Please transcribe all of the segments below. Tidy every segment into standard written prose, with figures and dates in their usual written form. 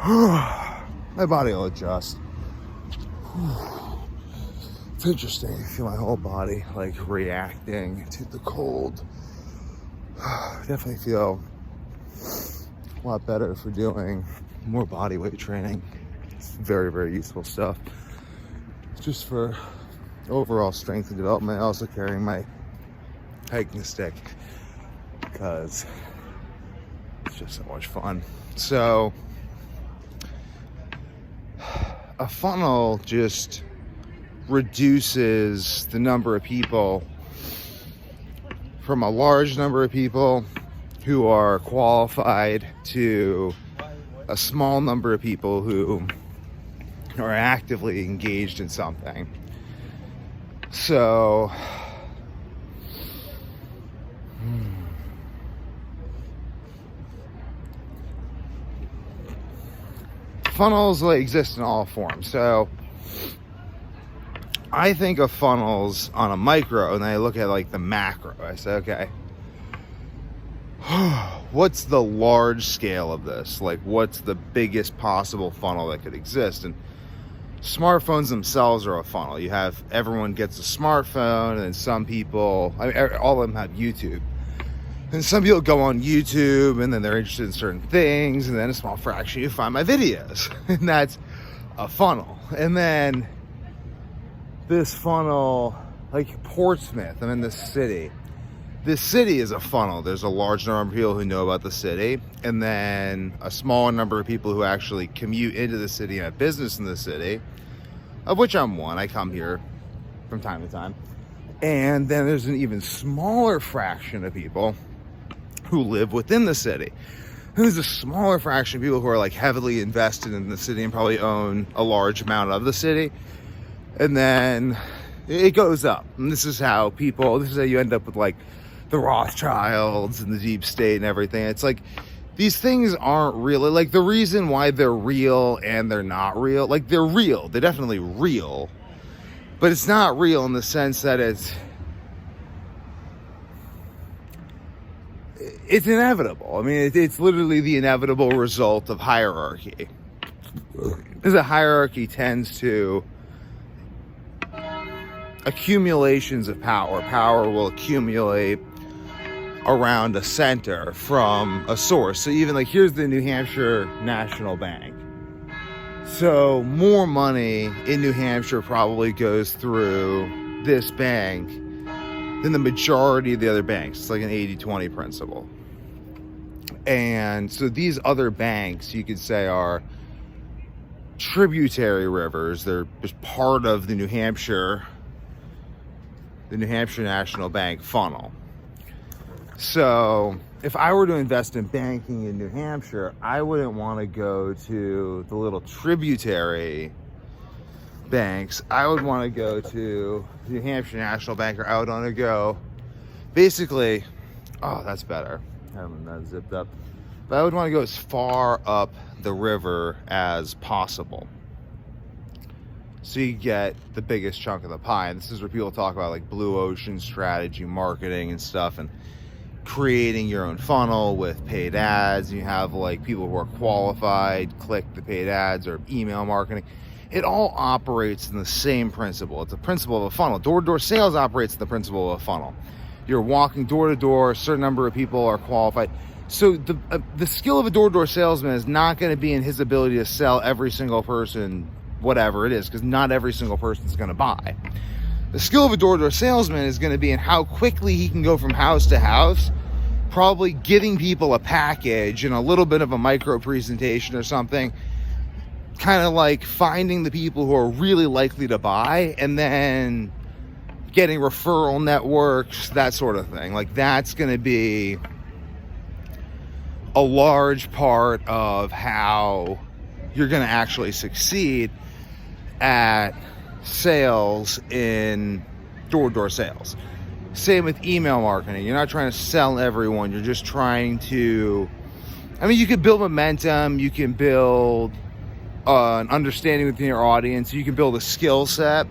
My body will adjust. It's interesting. I feel my whole body like reacting to the cold. Definitely feel a lot better for doing more body weight training. It's very, very useful stuff. Just for overall strength and development. Also carrying my hiking stick because it's just so much fun. So a funnel just reduces the number of people from a large number of people who are qualified to a small number of people who are actively engaged in something. So funnels like exist in all forms. So I think of funnels on a micro, and then I look at like the macro. I say, okay, what's the large scale of this? Like, what's the biggest possible funnel that could exist? And smartphones themselves are a funnel. You have everyone gets a smartphone, and then some people, I mean, all of them have YouTube. And some people go on YouTube, and then they're interested in certain things, and then a small fraction you find my videos, and that's a funnel. And then this funnel, like Portsmouth, I'm in this city. This city is a funnel. There's a large number of people who know about the city, and then a smaller number of people who actually commute into the city and have business in the city, of which I'm one. I come here from time to time. And then there's an even smaller fraction of people who live within the city. And there's a smaller fraction of people who are like heavily invested in the city and probably own a large amount of the city. And then it goes up. And this is how you end up with like the Rothschilds and the deep state and everything. It's like, these things aren't really, like, the reason why they're real and they're not real, like, they're real. They're definitely real. But it's not real in the sense that it's inevitable. I mean, it's literally the inevitable result of hierarchy. Because a hierarchy tends to accumulations of power. Power will accumulate around a center from a source. So even like, here's the New Hampshire National Bank. So more money in New Hampshire probably goes through this bank than the majority of the other banks. It's like an 80-20 principle. And so these other banks, you could say, are tributary rivers. They're just part of the New Hampshire National Bank funnel. So if I were to invest in banking in New Hampshire, I wouldn't want to go to the little tributary banks. I would want to go to New Hampshire National Bank, or I would want to go basically, oh, that's better. I haven't that zipped up. But I would want to go as far up the river as possible, so you get the biggest chunk of the pie. And this is where people talk about like blue ocean strategy, marketing and stuff, and creating your own funnel with paid ads. You have like people who are qualified, click the paid ads, or email marketing. It all operates in the same principle. It's a principle of a funnel. Door-to-door sales operates in the principle of a funnel. You're walking door to door, a certain number of people are qualified. So the skill of a door-to-door salesman is not going to be in his ability to sell every single person whatever it is, because not every single person is going to buy. The skill of a door-to-door salesman is going to be in how quickly he can go from house to house, probably giving people a package and a little bit of a micro presentation or something, kind of like finding the people who are really likely to buy, and then getting referral networks, that sort of thing. Like, that's going to be a large part of how you're going to actually succeed at sales in door-to-door sales. Same with email marketing. You're not trying to sell everyone. You're just trying to, I mean, you can build momentum. You can build an understanding within your audience. You can build a skill set.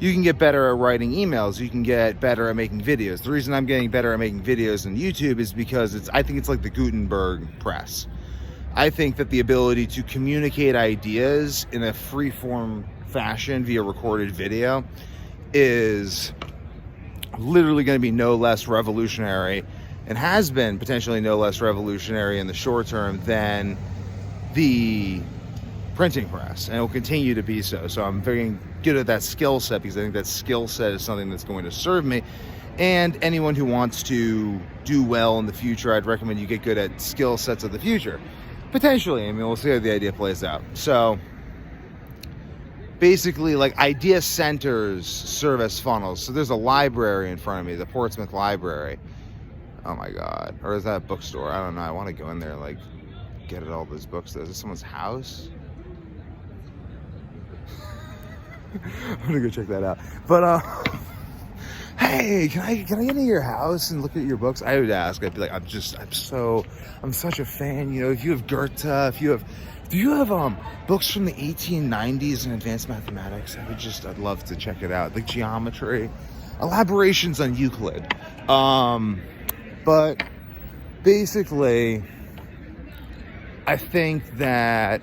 You can get better at writing emails. You can get better at making videos. The reason I'm getting better at making videos on YouTube is because I think it's like the Gutenberg press. I think that the ability to communicate ideas in a free-form fashion via recorded video is literally going to be no less revolutionary, and has been potentially no less revolutionary in the short term than the printing press, and it will continue to be so. So I'm very good at that skill set, because I think that skill set is something that's going to serve me. And anyone who wants to do well in the future, I'd recommend you get good at skill sets of the future. Potentially, I mean, we'll see how the idea plays out. So basically, like, idea centers serve as funnels. So there's a library in front of me, the Portsmouth Library. Oh my God. Or is that a bookstore? I don't know. I want to go in there and, like, get at all those books. Is this someone's house? I'm gonna go check that out. But hey, can I get into your house and look at your books? I would ask. I'd be like, I'm such a fan. You know, if you have Goethe, do you have books from the 1890s in advanced mathematics? I'd love to check it out. Like geometry, elaborations on Euclid. But basically, I think that,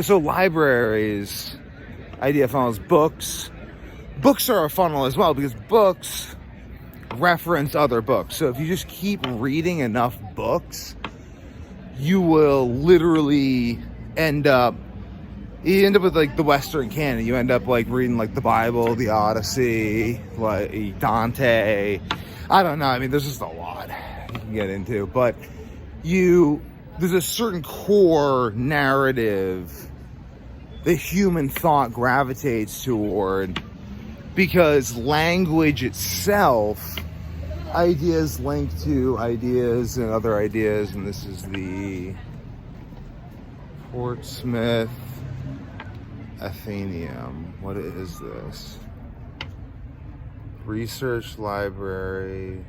so libraries, idea funnels, books are a funnel as well, because books reference other books. So if you just keep reading enough books, you will literally end up with like the Western canon. You end up like reading like the Bible, the Odyssey, like Dante. I don't know. I mean, there's just a lot you can get into, but there's a certain core narrative that human thought gravitates toward, because language itself, ideas link to ideas and other ideas, and this is the Portsmouth Athenaeum. What is this? Research library.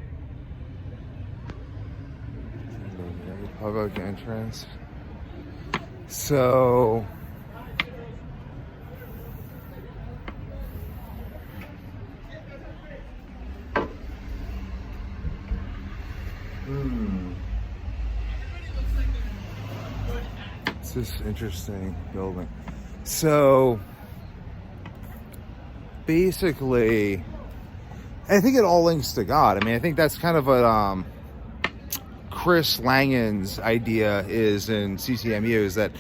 Public entrance. So it's this interesting building. So basically, I think it all links to God. I mean, I think that's kind of what Chris Langen's idea is in CCMU, is that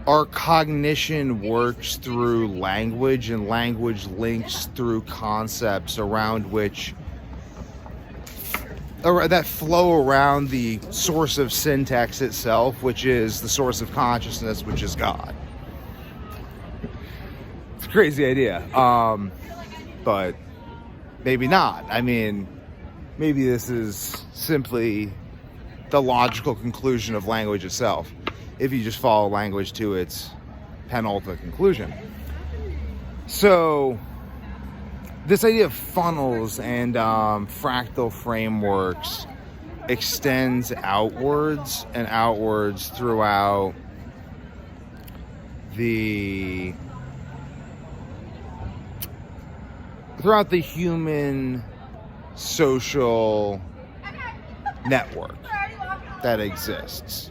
our cognition works through language, and language links through concepts around which, or that flow around the source of syntax itself, which is the source of consciousness, which is God. It's a crazy idea, but maybe not. I mean, maybe this is simply the logical conclusion of language itself, if you just follow language to its penultimate conclusion. So this idea of funnels and fractal frameworks extends outwards and outwards throughout the human social network that exists.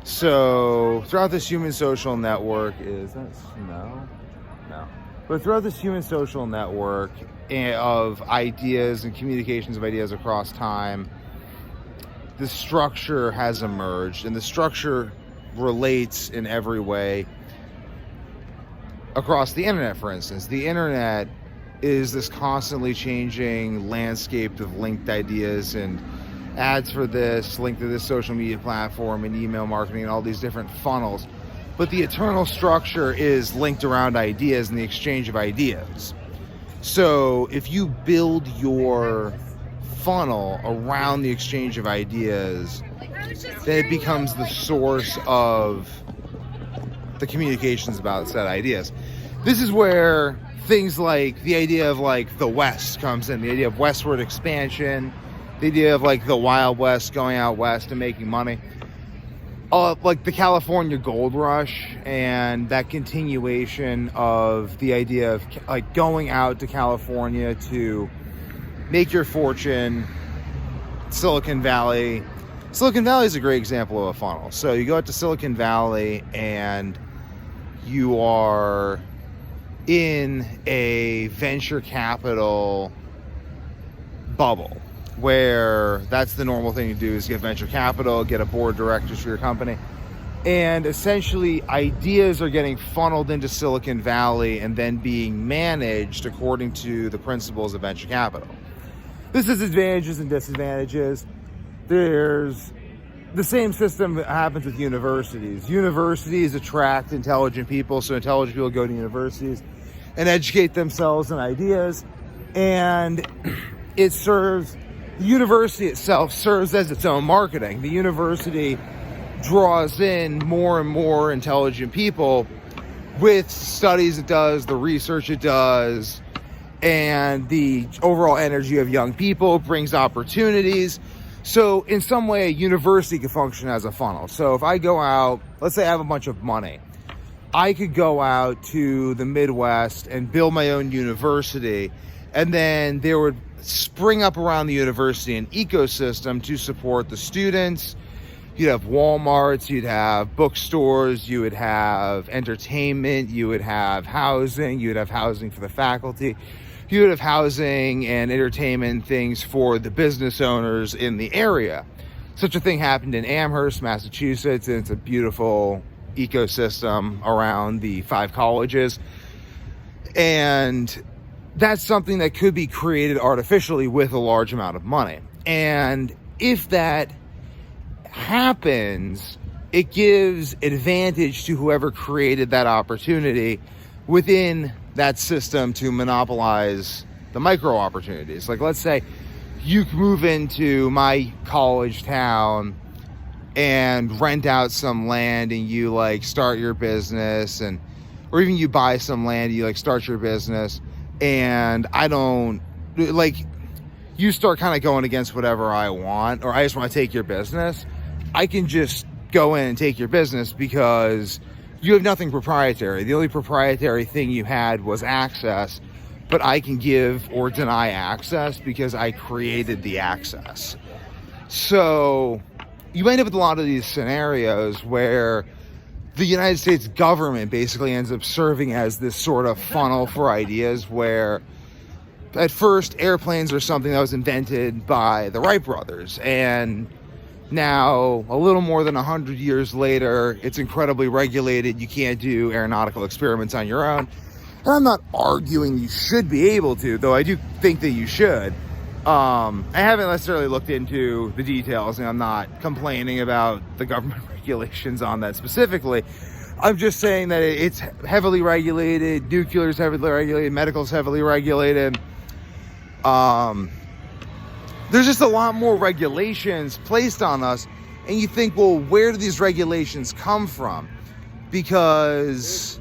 So throughout this human social network, is that snow? No. But throughout this human social network of ideas and communications of ideas across time, the structure has emerged, and the structure relates in every way across the internet. For instance, the internet is this constantly changing landscape of linked ideas and ads for this, link to this social media platform, and email marketing, and all these different funnels. But the eternal structure is linked around ideas and the exchange of ideas. So if you build your funnel around the exchange of ideas, then it becomes the source of the communications about said ideas. This is where things like the idea of like the West comes in, the idea of westward expansion, the idea of like the Wild West, going out west and making money. Like the California gold rush, and that continuation of the idea of like going out to California to make your fortune, Silicon Valley, Silicon Valley is a great example of a funnel. So you go out to Silicon Valley and you are in a venture capital bubble where that's the normal thing to do, is get venture capital, get a board of directors for your company. And essentially ideas are getting funneled into Silicon Valley and then being managed according to the principles of venture capital. This is advantages and disadvantages. There's the same system that happens with universities. Universities attract intelligent people, so intelligent people go to universities and educate themselves in ideas. And it serves, the university itself serves as its own marketing. The university draws in more and more intelligent people with studies it does, the research it does, and the overall energy of young people brings opportunities. So in some way, a university could function as a funnel. So if I go out, let's say I have a bunch of money, I could go out to the Midwest and build my own university, and then there would spring up around the university an ecosystem to support the students. You'd have Walmarts, you'd have bookstores, you would have entertainment, you would have housing, you would have housing for the faculty, you would have housing and entertainment things for the business owners in the area. Such a thing happened in Amherst, Massachusetts, and it's a beautiful ecosystem around the 5 colleges. And that's something that could be created artificially with a large amount of money. And if that happens, it gives advantage to whoever created that opportunity within that system to monopolize the micro opportunities. Like, let's say you move into my college town and rent out some land and you like start your business, and or even you buy some land and you like start your business, and I don't like, you start kind of going against whatever I want, or I just want to take your business. I can just go in and take your business because you have nothing proprietary. The only proprietary thing you had was access, but I can give or deny access because I created the access. So you end up with a lot of these scenarios where the United States government basically ends up serving as this sort of funnel for ideas, where at first airplanes are something that was invented by the Wright brothers, and now, a little more than 100 years later, it's incredibly regulated. You can't do aeronautical experiments on your own. And I'm not arguing you should be able to, though I do think that you should. I haven't necessarily looked into the details, and I'm not complaining about the government regulations on that specifically. I'm just saying that it's heavily regulated. Nuclear is heavily regulated. Medical is heavily regulated. There's just a lot more regulations placed on us, and you think, well, where do these regulations come from? Because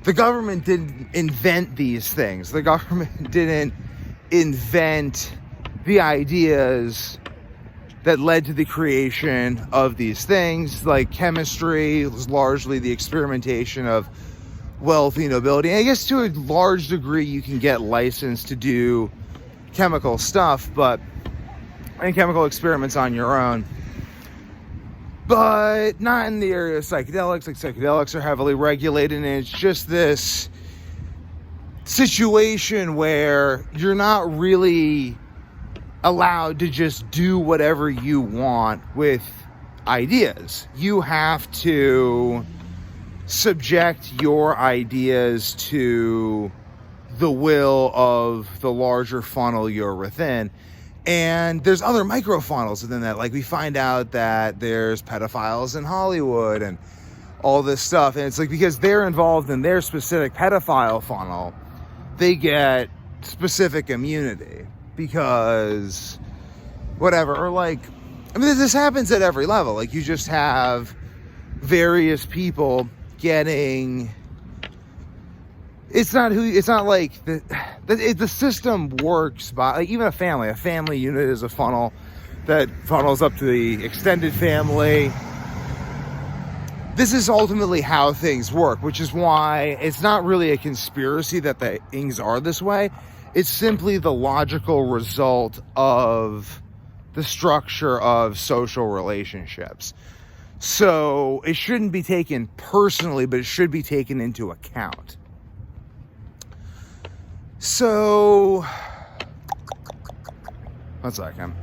the government didn't invent these things. The government didn't invent the ideas that led to the creation of these things. Like chemistry was largely the experimentation of wealthy nobility. And I guess to a large degree you can get licensed to do chemical stuff, and chemical experiments on your own, but not in the area of psychedelics. Like, psychedelics are heavily regulated, and it's just this situation where you're not really allowed to just do whatever you want with ideas. You have to subject your ideas to the will of the larger funnel you're within. And there's other micro funnels within that. Like, we find out that there's pedophiles in Hollywood and all this stuff. And it's like, because they're involved in their specific pedophile funnel, they get specific immunity because whatever. Or like, I mean, this happens at every level. Like, you just have various people getting, it's not like the system works by, like, even a family unit is a funnel that funnels up to the extended family. This is ultimately how things work, which is why it's not really a conspiracy that the things are this way. It's simply the logical result of the structure of social relationships. So it shouldn't be taken personally, but it should be taken into account. So, one second.